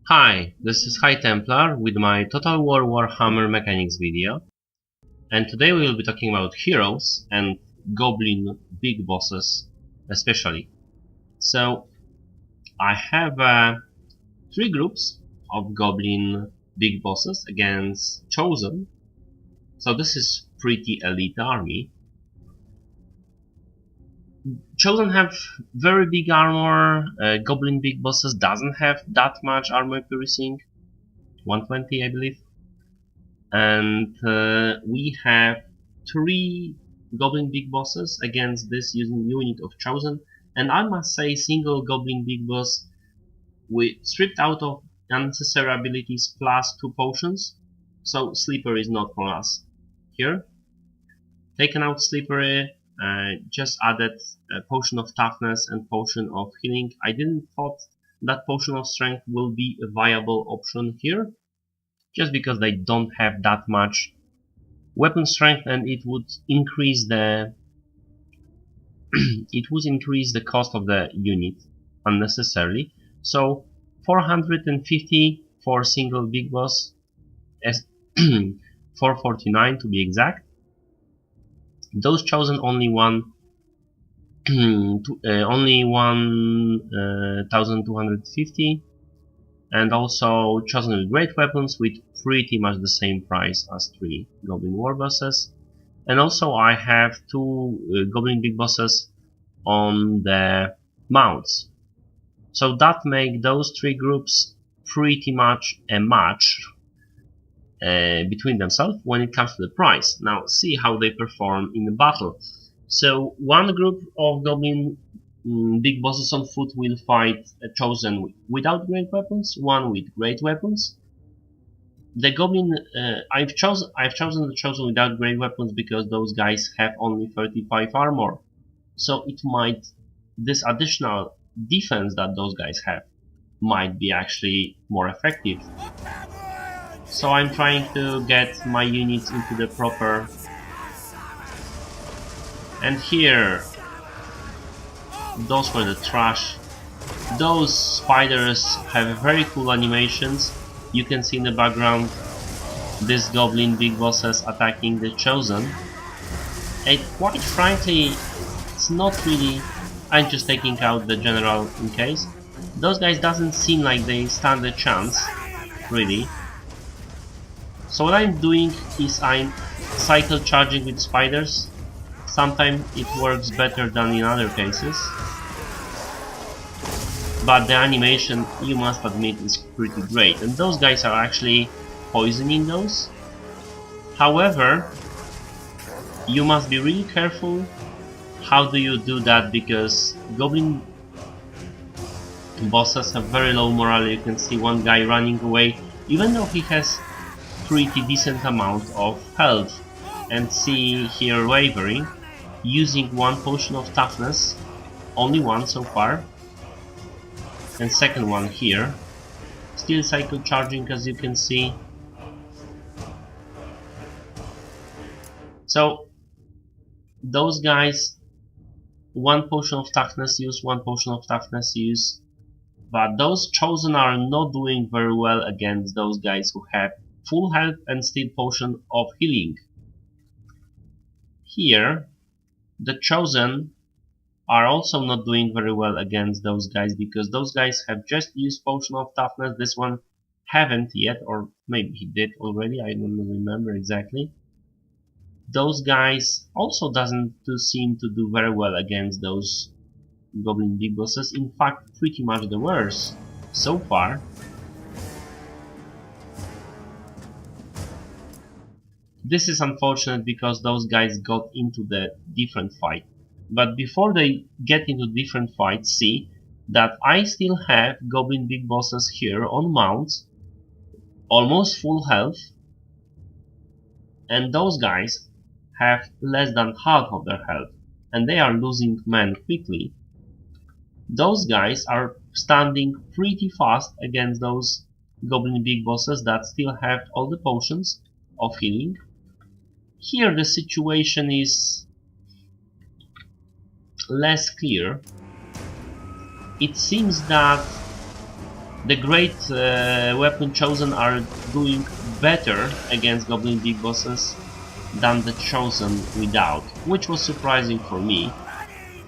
Hi, this is High Templar with my Total War Warhammer Mechanics video, and today we will be talking about heroes and Goblin Big Bosses especially. So I have three groups of Goblin Big Bosses against Chosen, so this is pretty elite army. Chosen have very big armor, Goblin Big Bosses doesn't have that much armor piercing, 120 I believe. And we have three Goblin Big Bosses against this using unit of Chosen, and I must say single Goblin Big Boss with stripped out of unnecessary abilities plus 2 potions, so Sleeper is not for us here. Taken out Slippery, just added a Potion of Toughness and Potion of Healing. I didn't thought that Potion of Strength will be a viable option here, just because they don't have that much weapon strength, and it would increase the cost of the unit unnecessarily. So 450 for single big boss, as 449 to be exact. Those Chosen only only 1250, and also Chosen with great weapons with pretty much the same price as 3 Goblin War Bosses. And also I have 2 Goblin Big Bosses on the mounts. So that make those 3 groups pretty much a match between themselves when it comes to the price. Now see how they perform in the battle. So one group of Goblin Big Bosses on foot will fight a Chosen without great weapons, one with great weapons. The Goblin, I've chosen the Chosen without great weapons because those guys have only 35 armor. So it might, this additional defense that those guys have might be actually more effective. So I'm trying to get my units into the proper. And here, those were the trash. Those spiders have very cool animations. You can see in the background this Goblin Big Bosses attacking the Chosen. And quite frankly, it's not really. I'm just taking out the general in case. Those guys doesn't seem like they stand a chance, really. So what I'm doing is I'm cycle charging with spiders. Sometimes it works better than in other cases. But the animation, you must admit, is pretty great. And those guys are actually poisoning those. However, you must be really careful how do you do that, because Goblin Bosses have very low morale. You can see one guy running away, even though he has pretty decent amount of health. And see here wavering, using 1 Potion of Toughness, only 1 so far. And second one here, still cycle charging, as you can see. So those guys, 1 Potion of Toughness use, 1 Potion of Toughness use, but those Chosen are not doing very well against those guys who have full health and still Potion of Healing. Here the Chosen are also not doing very well against those guys, because those guys have just used Potion of Toughness. This one haven't yet, or maybe he did already, I don't remember exactly. Those guys also doesn't seem to do very well against those Goblin Big Bosses. In fact, pretty much the worst so far. This is unfortunate because those guys got into the different fight. But before they get into different fights, see that I still have Goblin Big Bosses here on mounts, almost full health, and those guys have less than half of their health, and they are losing men quickly. Those guys are standing pretty fast against those Goblin Big Bosses that still have all the potions of healing. Here the situation is less clear. It seems that The great weapon chosen are doing better against Goblin Big Bosses than the chosen without, which was surprising for me.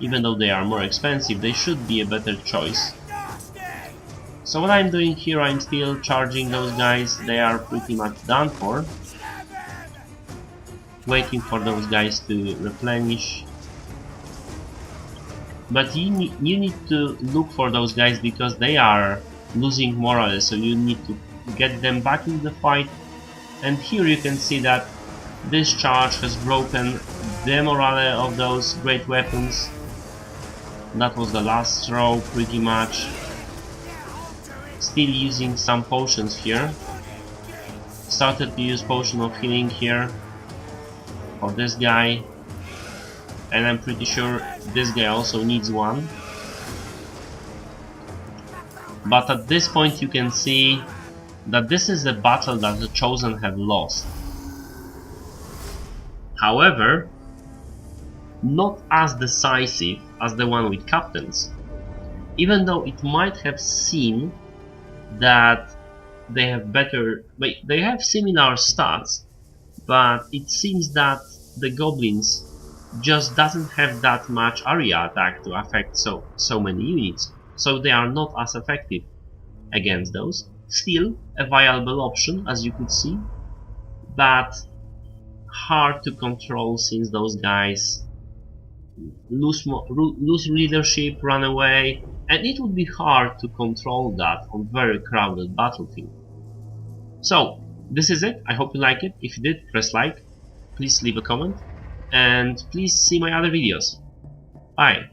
Even though they are more expensive, they should be a better choice. So what I'm doing here, I'm still charging those guys. They are pretty much done for. Waiting for those guys to replenish. But you need to look for those guys because they are losing morale, so you need to get them back in the fight. And here you can see that this charge has broken the morale of those great weapons. That was the last throw, pretty much. Still using some potions here. Started to use potion of healing here for this guy. And I'm pretty sure this guy also needs one. But at this point you can see that this is a battle that the Chosen have lost. However, not as decisive as the one with captains. Even though it might have seemed that they have they have similar stats, but it seems that the goblins just doesn't have that much area attack to affect so many units, so they are not as effective against those. Still a viable option, as you could see, but hard to control since those guys lose leadership, run away, and it would be hard to control that on very crowded battlefield. So this is it. I hope you like it. If you did, press like, please leave a comment, and please see my other videos. Bye.